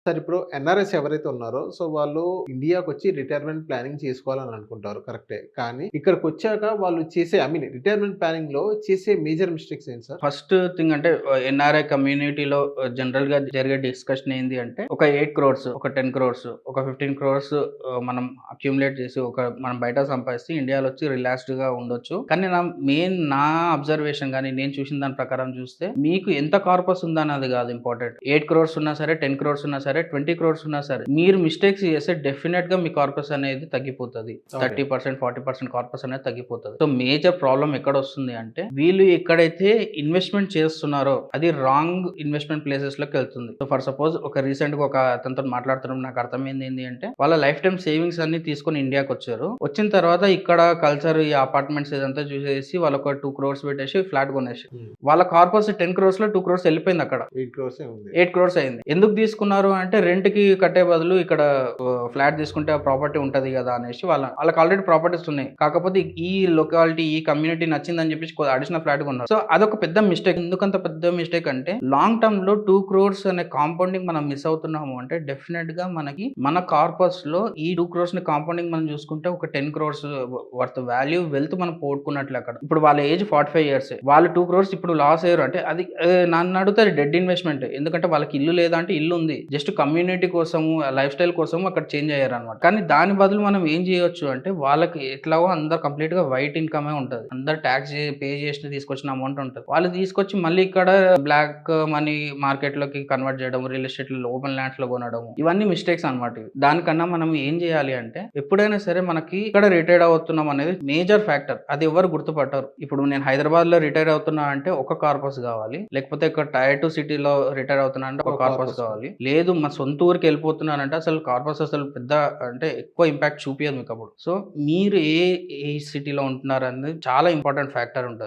Sir ఇప్పుడు NRS ఎవరైతే ఉన్నారో, సో వాళ్ళు ఇండియాకొచ్చి రిటైర్మెంట్ ప్లానింగ్ చేసుకోవాలని అనుకుంటారు కరెక్టే. కానీ ఇక్కడికొచ్చాక వాళ్ళు చేసే రిటైర్మెంట్ ప్లానింగ్‌లో చేసే మేజర్ మిస్టేక్స్ ఏంటి సార్? ఫస్ట్ థింగ్ అంటే ఎన్ఆర్ఐ కమ్యూనిటీలో జనరల్‌గా జరిగే డిస్కషన్ ఏంది అంటే ఒక 8 క్రోర్స్, ఒక 10 క్రోర్స్, ఒక 15 క్రోర్స్ మనం అక్యుములేట్ చేసి మనం బయట సంపాదిస్తే ఇండియాలో వచ్చి రిలాక్స్డ్‌గా ఉండొచ్చు. కానీ నా అబ్జర్వేషన్ గాని నేను చూసిన దాని ప్రకారం చూస్తే మీకు ఎంత కార్పస్ ఉందన్నది కాదు ఇంపార్టెంట్. 8 క్రోర్స్ ఉన్నా సరే, 10 క్రోర్స్ ఉన్నా సరే, 20 క్రోర్స్ ఉన్నా సరే మీరు మిస్టేక్స్ చేస్తే డెఫినెట్‌గా మీ కార్పస్ అనేది తగ్గిపోతది. 30%, 40% కార్పస్ అనేది తగ్గిపోతది. సో మేజర్ ప్రాబ్లమ్ ఎక్కడొస్తుంది అంటే వీళ్ళు ఎక్కడైతే ఇన్వెస్ట్‌మెంట్ చేస్తున్నారో అది రాంగ్ ఇన్వెస్ట్‌మెంట్ ప్లేసెస్ లోకి వెళ్తుంది. సో ఫర్ సపోజ్ రీసెంట్‌గా ఒక అతనితో మాట్లాడుతున్నప్పుడు నాకు అర్థమైంది ఏంది అంటే వాళ్ళ లైఫ్ టైమ్ సేవింగ్స్ అన్ని తీసుకొని ఇండియాకి వచ్చారు. వచ్చిన తర్వాత ఇక్కడ కల్చర్ ఈ అపార్ట్మెంట్స్ ఇదంతా చూసేసి వాళ్ళు ఒక 2 క్రోర్స్ పెట్టేసి ఫ్లాట్ కొనేసి వాళ్ళ కార్పస్ 10 క్రోర్స్ లో 2 క్రోర్స్ వెళ్ళిపోయింది అక్కడ. 8 క్రోర్సే ఉంది. 8 క్రోర్స్ అయింది. ఎందుకు తీసుకున్నారు అంటే రెంట్ కి కట్టే బదులు ఇక్కడ ఫ్లాట్ తీసుకుంటే ఆ ప్రాపర్టీ ఉంటది కదా అనేసి వాళ్ళకి ఆల్రెడీ ప్రాపర్టీస్ ఉన్నాయి. కాకపోతే ఈ లొకాలిటీ ఈ కమ్యూనిటీ నచ్చిందని చెప్పేసి అడిషనల్ ఫ్లాట్ కొన్నారు. సో అదొక పెద్ద మిస్టేక్. ఎందుకంత పెద్ద మిస్టేక్ అంటే లాంగ్ టర్మ్ లో 2 క్రోర్స్ అనే కాంపౌండింగ్ మనం మిస్ అవుతున్నాము అంటే డెఫినెట్ గా మనకి మన కార్పస్ లో ఈ 2 క్రోర్స్ ని కాంపౌండింగ్ మనం చూసుకుంటే ఒక 10 క్రోర్స్ వర్త్ వాల్యూ వెల్త్ మనం పోగొట్టుకున్నట్లు అక్కడ. ఇప్పుడు వాళ్ళ ఏజ్ 45 years, వాళ్ళు 2 క్రోర్స్ ఇప్పుడు లాస్ అయ్యారు అంటే అది నన్ను అడుగుతారు డెడ్ ఇన్వెస్ట్మెంట్. ఎందుకంటే వాళ్ళకి ఇల్లు లేదా అంటే ఇల్లు ఉంది, జస్ట్ కమ్యూనిటీ కోసము లైఫ్ స్టైల్ కోసం అక్కడ చేంజ్ అయ్యారు అనమాట. కానీ దాని బదులు మనం ఏం చేయొచ్చు అంటే వాళ్ళకి ఎట్లాగో అందరు కంప్లీట్ గా వైట్ ఇన్కమే ఉంటది, అందరు ట్యాక్స్ పే చేసి తీసుకొచ్చిన అమౌంట్ ఉంటుంది. వాళ్ళు తీసుకొచ్చి మళ్ళీ ఇక్కడ బ్లాక్ మనీ మార్కెట్ లోకి కన్వర్ట్ చేయడం, రియల్ ఎస్టేట్ లో ఓపెన్ ల్యాండ్స్ లో కొనడం, ఇవన్నీ మిస్టేక్స్ అనమాట. దానికన్నా మనం ఏం చేయాలి అంటే ఎప్పుడైనా సరే మనకి ఇక్కడ రిటైర్ అవుతున్నాం అనేది మేజర్ ఫ్యాక్టర్. అది ఎవరు గుర్తుపట్టారు. ఇప్పుడు నేను హైదరాబాద్ లో రిటైర్ అవుతున్నా అంటే ఒక కార్పస్ కావాలి, లేకపోతే ఇక్కడ టైర్ 2 సిటీలో రిటైర్ అవుతున్నా అంటే ఒక కార్పస్ కావాలి, లేదు మా సొంత ఊరికి వెళ్ళిపోతున్నానంటే అసలు కార్పస్ అసలు పెద్ద అంటే ఎక్కువ ఇంపాక్ట్ చూపించదు మీకు అప్పుడు. సో మీరు ఏ సిటీలో ఉంటున్నారు అనేది చాలా ఇంపార్టెంట్ ఫ్యాక్టర్ ఉంటుంది.